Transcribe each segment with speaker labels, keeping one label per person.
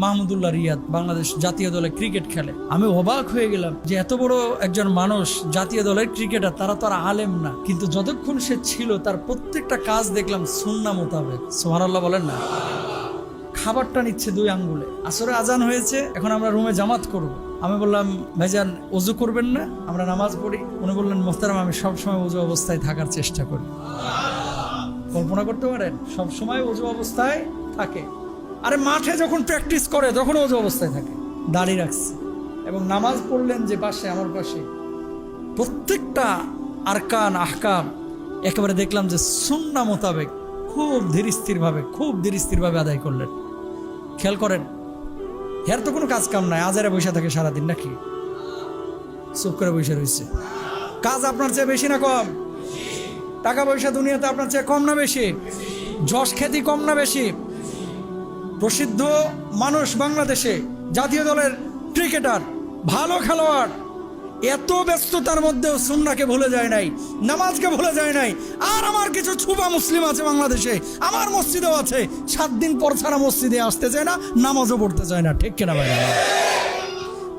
Speaker 1: মাহমুদুল্লাহ রিয়াদ বাংলাদেশ জাতীয় দলে ক্রিকেট খেলে। আমি অবাক হয়ে গেলাম যে এত বড় একজন মানুষ, জাতীয় দলের ক্রিকেটার, তারা তো আর আলেম না, কিন্তু যতক্ষণ সে ছিল তার প্রত্যেকটা কাজ দেখলাম সুন্নাহ মোতাবেক। সুবহানাল্লাহ বলেন না। খাবারটা নিচ্ছে 2 আঙ্গুলে। আসরে আজান হয়েছে, এখন আমরা রুমে জামাত করব। আমি বললাম, ভাইজান ওযু করবেন না, আমরা নামাজ পড়ি। উনি বললেন, মোহতারাম আমি সবসময় ওযু অবস্থায় থাকার চেষ্টা করি। কল্পনা করতে পারেন, সবসময় ওযু অবস্থায় থাকে। আরে মাঠে যখন প্র্যাকটিস করে তখন ওযু অবস্থায় থাকে, দাড়ি রাখছে। এবং নামাজ পড়লেন যে পাশে, আমার পাশে, প্রত্যেকটা আরকান আহকাম একেবারে দেখলাম যে সুন্নাহ মোতাবেক খুব ধীর স্থিরভাবে আদায় করলেন। খেয়াল করেন, এর তো কোনো কাজ কাম নাই, আজারে বসে থাকে সারাদিন নাকি? চুপ করে বসে রয়েছে। কাজ আপনার চেয়ে বেশি না কম? টাকা পয়সা দুনিয়াতে আপনার চেয়ে কম না বেশি? যশ খ্যাতি কম না বেশি? প্রসিদ্ধ মানুষ বাংলাদেশে, জাতীয় দলের ক্রিকেটার, ভালো খেলোয়াড়, এত ব্যস্ততার মধ্যেও সুন্নাহকে ভুলে যায় নাই, নামাজকে ভুলে যায় নাই। আর আমার কিছু ছুপা মুসলিম আছে বাংলাদেশে, আমার মসজিদেও আছে, 7 দিন পর ছাড়া মসজিদে আসতে চায় না, নামাজও পড়তে চায় না। ঠিক কিনা ভাই?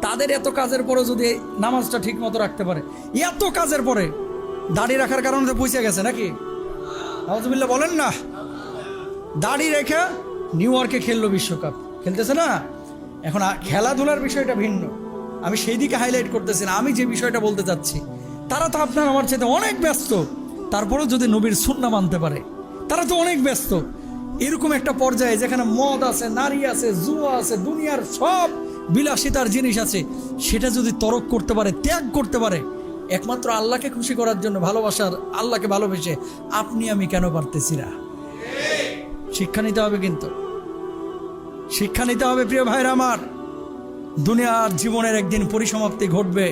Speaker 1: তাদের এত কাজের পরে যদি নামাজটা ঠিক মতো রাখতে পারে, এত কাজের পরে দাড়ি রাখার কারণে তো পৌঁছে গেছে নাকি? নাউজুবিল্লাহ বলেন না। দাড়ি রেখে নিউ ইয়র্কে খেললো বিশ্বকাপ, খেলতেছে না? এখন খেলাধুলার বিষয়টা ভিন্ন, আমি সেই দিকে হাইলাইট করতেছি না। আমি যে বিষয়টা বলতে চাচ্ছি, তারা তো আপনার আমার চাইতে অনেক ব্যস্ত, তারপরেও যদি নবীর সুন্নাহ মানতে পারে, তারা তো অনেক ব্যস্ত। এরকম একটা পর্যায়ে যেখানে মদ আছে, নারী আছে, জুয়া আছে, দুনিয়ার সব বিলাসিতার জিনিস আছে, সেটা যদি তরক করতে পারে, ত্যাগ করতে পারে, একমাত্র আল্লাহকে খুশি করার জন্য, ভালোবাসার আল্লাহকে ভালোবেসে, আপনি আমি কেন পারতেছি না? শিক্ষা নিতে হবে, কিন্তু শিক্ষা নিতে হবে প্রিয় ভাইরা আমার। দুনিয়ার জীবনের একদিন পরিসমাপ্তি ঘটবে,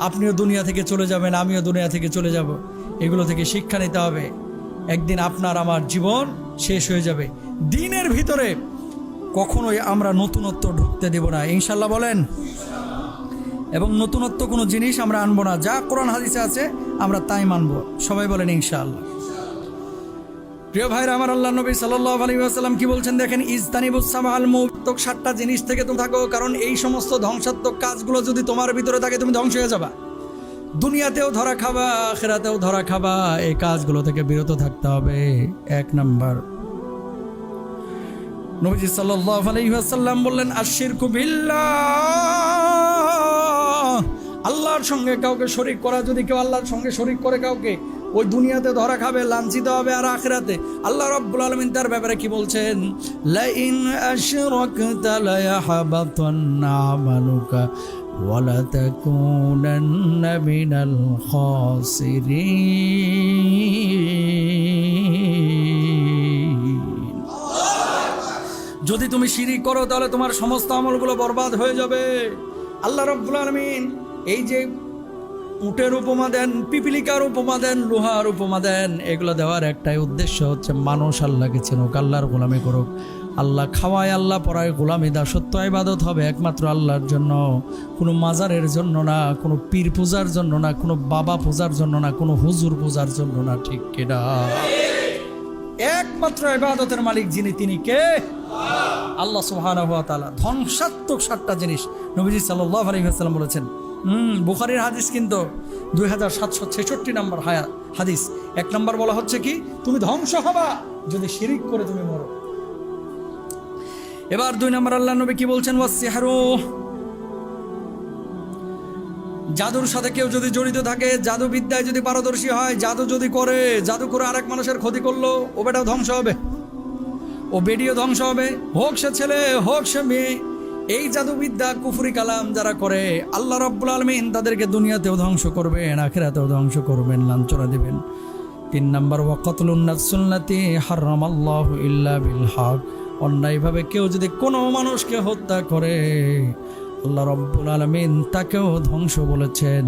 Speaker 1: আপনিও দুনিয়া থেকে চলে যাবেন, আমিও দুনিয়া থেকে চলে যাব। এগুলো থেকে শিক্ষা নিতে হবে। একদিন আপনার আমার জীবন শেষ হয়ে যাবে। দিনের ভিতরে কখনোই আমরা নতুনত্ব ঢুকতে দেব না, ইনশাল্লাহ বলেন। এবং নতুনত্ব কোনো জিনিস আমরা আনবো না, যা কোরআন হাদিসে আছে আমরা তাই মানবো। সবাই বলেন ইনশাআল্লাহ। প্রিয় ভাইরা আমার, আল্লাহ নবী সাল্লাল্লাহু আলাইহি ওয়াসাল্লাম কি বলছেন দেখেন, ইজতানিবুস সাবাল মুক্তক, 7টা জিনিস থেকে তুমি থাকো, কারণ এই সমস্ত ধ্বংসাত্মক কাজগুলো যদি তোমার ভিতরে থাকে তুমি ধ্বংস হয়ে যাবা। দুনিয়াতেও ধরা খাবা, আখিরাতেও ধরা খাবা। এই কাজগুলো থেকে বিরত থাকতে হবে। 1 নাম্বার, নবীজি সাল্লাল্লাহু আলাইহি ওয়াসাল্লাম বললেন, আশিরকু বিল্লাহ, আল্লাহর সঙ্গে কাউকে শরীক করা। যদি কেউ আল্লাহর সঙ্গে শরীক করে কাউকে, ওই দুনিয়াতে ধরা খাবে, লাঞ্ছিত হবে, আর আখিরাতে। আল্লাহ রাব্বুল আলামিন তার ব্যাপারে কি বলছেন? লা ইন আশরাকতা লা ইয়াহবাতান্না আমালুকা ওয়া লা তাকুনান্না মিনাল খাসিরিন। যদি তুমি শিরিক করো তাহলে তোমার সমস্ত আমলগুলো বরবাদ হয়ে যাবে। আল্লাহ রাব্বুল আলামিন এই যে উটের উপমা দেন, পিপিলিকার উপমা দেন, লোহার উপমা দেন, এগুলো দেওয়ার একটাই উদ্দেশ্য হচ্ছে মানুষ আল্লাহকে চিনুক, আল্লাহর গোলামি করুক। আল্লাহ খাওয়ায়, আল্লাহ পড়ায়, গোলামি দাসত্ব ইবাদত হবে একমাত্র আল্লাহর জন্য, কোনো মাজারের জন্য না, কোনো পীর পূজার জন্য না, কোনো বাবা পূজার জন্য না, কোনো হুজুর পূজার জন্য না। ঠিক কিনা? একমাত্র ইবাদতের মালিক যিনি, তিনি কে? আল্লাহ সুবহানাহু ওয়া তাআলা। ধ্বংসাত্মক 7টা জিনিস নবীজি সাল্লাল্লাহু আলাইহি ওয়াসাল্লাম বলেছেন। বুখারীর হাদিস, কিন্তু 2766 নম্বর হাদিস। 1 নম্বর বলা হচ্ছে কি, তুমি ধ্বংস হবা যদি শিরিক করে তুমি মরো। এবার 2 নম্বর আল্লাহ নবী কি বলছেন? ওয়াসসিহরু, জাদুর সাথে কেউ যদি জড়িত থাকে, জাদু বিদ্যায় যদি পারদর্শী হয়, জাদু যদি করে, জাদু করে আরেক মানুষের ক্ষতি করলো, ও বেটাও ধ্বংস হবে, ও বেডিও ধ্বংস হবে, হোক সে ছেলে হোক সে মেয়ে। এই জাদুবিদ্যা, কুফরি কালাম যারা করে, আল্লাহ রাব্বুল আলামিন তাদেরকে দুনিয়াতেও ধ্বংস করবেন, আখিরাতেও ধ্বংস করবেন, লাঞ্ছনা দিবেন। 3 নম্বর, ওয়া কাতলুন নাফসুল্লাতী হারামাল্লাহু ইল্লা বিল হক, অন্যায়ভাবে কেউ যদি কোনো মানুষকে হত্যা করে, আল্লাহ রাব্বুল আলামিন তাকেও ধ্বংস বলেছেন।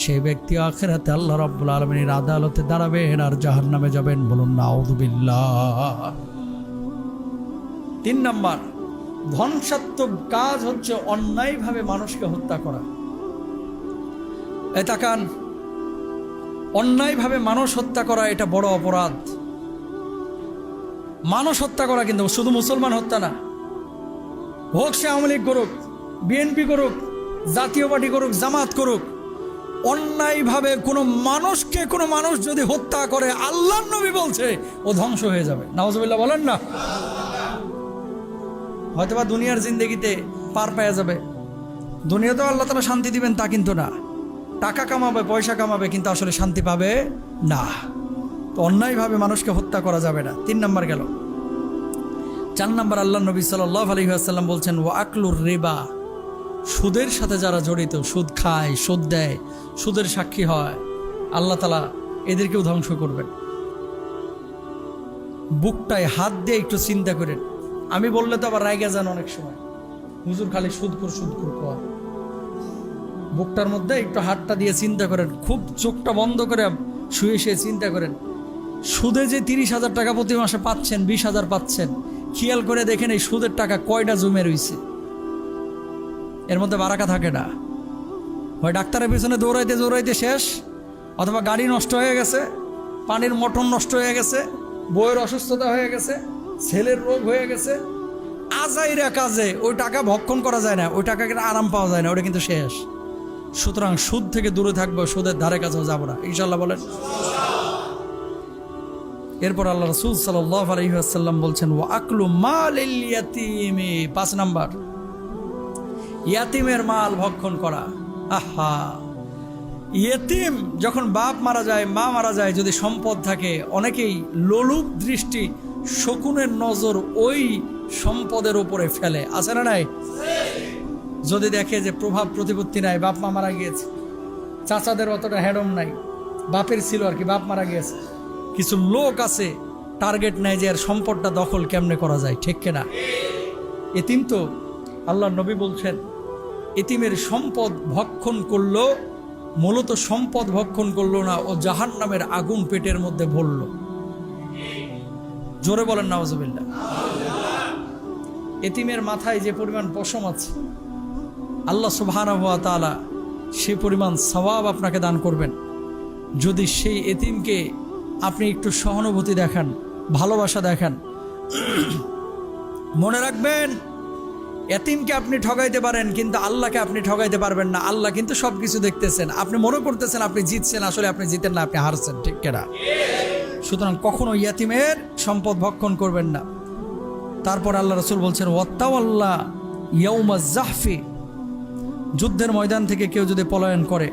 Speaker 1: সেই ব্যক্তি আখিরাতে আল্লাহ রাব্বুল আলামিনের আদালতে দাঁড়াবেন আর জাহান্নামে যাবেন। বলুন নাউযুবিল্লাহ। 3 নম্বর ধ্বংসাত্মক কাজ হচ্ছে অন্যায়ভাবে মানুষকে হত্যা করা। এই তাকান, অন্যায়ভাবে মানুষ হত্যা করা এটা বড় অপরাধ। মানুষ হত্যা করা কিন্তু শুধু মুসলমান হত্যা না, হোক সে আওয়ামী লীগ করুক, বিএনপি করুক, জাতীয় পার্টি করুক, জামাত করুক, অন্যায়ভাবে কোনো মানুষ যদি হত্যা করে, আল্লাহর নবী বলছে ও ধ্বংস হয়ে যাবে। নাউজুবিল্লাহ বলেন না। হয়তোবা দুনিয়ার জিন্দেগিতে পার পেয়ে যাবে, দুনিয়াতেও আল্লাহ তাআলা শান্তি দিবেন তা কিন্তু না। টাকা কামাবে, পয়সা কামাবে, কিন্তু আসলে শান্তি পাবে না। তো অন্যায়ভাবে মানুষকে হত্যা করা যাবে না। 3 নাম্বার গেল। 4 নাম্বার, আল্লাহ নবী সাল্লাল্লাহু আলাইহি ওয়াসাল্লাম বলছেন ওয়া আকলুর রিবা, সুদের সাথে যারা জড়িত, সুদ খায়, সুদ দেয়, সুদের সাক্ষী হয়, আল্লাহ তাআলা এদেরকেও ধ্বংস করবেন। বুকটায় হাত দিয়ে একটু চিন্তা করেন। আমি বললে তো আবার রাইগা যান অনেক সময়, হুজুর খালি সুদকুর কর। বুকটার মধ্যে একটু হাতটা দিয়ে চিন্তা করেন, খুব চোখটা বন্ধ করে শুয়ে শুয়ে চিন্তা করেন। সুদে যে 30,000 টাকা প্রতি মাসে পাচ্ছেন, 20,000 পাচ্ছেন, খেয়াল করে দেখেন এই সুদের টাকা কয়টা জমে রয়েছে। এর মধ্যে বারাকা থাকে না। হয় ডাক্তারের পিছনে দৌড়াইতে শেষ, অথবা গাড়ি নষ্ট হয়ে গেছে, পানির মোটর নষ্ট হয়ে গেছে, বউয়ের অসুস্থতা হয়ে গেছে, ছেলের রোগ হয়ে গেছে, আজাইরা কাজে ওই টাকা ভক্ষণ করা যায় না, ওই টাকাকে আরাম পাওয়া যায় না, ওটা কিন্তু শেষ। সুতরাং সুদ থেকে দূরে থাকবো, সুদের ধারে কাছেও যাবো না, ইনশাআল্লাহ বলেন। এরপর আল্লাহ রাসূল সাল্লাল্লাহু আলাইহি ওয়াসাল্লাম বলছেন ওয়া আকলু মালিল ইয়াতীমি, 5 নাম্বার, ইয়াতিমের মাল ভক্ষণ করা। আহা, ইয়েতিম যখন বাপ মারা যায়, মা মারা যায়, যদি সম্পদ থাকে, অনেকেই লোলুপ দৃষ্টি, শকুনের নজর ওই সম্পদের উপরে ফেলে, আছে না নাই? যদি দেখে যে প্রভাব প্রতিপত্তি নাই, বাপ মা মারা গিয়েছে, চাচাদের অতটা হেডম নাই, বাপের ছিল আর কি, বাপ মারা গিয়েছে, কিছু লোক আছে টার্গেট নেয় যে এর সম্পদটা দখল কেমনে করা যায়, ঠিক কিনা? এতিম তো আল্লাহ নবী বলছেন এতিমের সম্পদ ভক্ষণ করলো, মূলত সম্পদ ভক্ষণ করলো না, ও জাহান্নামের আগুন পেটের মধ্যে ভরল। জোরে বলেন নাউজুবিল্লাহ। এতিমের মাথায় যে পরিমাণ পশম আছে, আল্লাহ সুবহানাহু ওয়া তাআলা সে পরিমাণ সওয়াব আপনাকে দান করবেন যদি সেই এতিমকে আপনি একটু সহানুভূতি দেখান, ভালোবাসা দেখান। মনে রাখবেন, এতিমকে আপনি ঠগাইতে পারেন, কিন্তু আল্লাহকে আপনি ঠগাইতে পারবেন না। আল্লাহ কিন্তু সবকিছু দেখতেছেন। আপনি মনে করতেছেন আপনি জিতছেন, আসলে আপনি জিতেন না, আপনি হারছেন, ঠিক কিনা? সুতরাং কখনো ইয়াতিমের সম্পদ ভক্ষণ করবেন না। তারপর আল্লাহ রাসূল বলছেন ওয়াত্তাওয়াল্লাহ ইয়াউমাজ জাহফি, যুদ্ধের ময়দান থেকে কেউ যদি পলায়ন করে,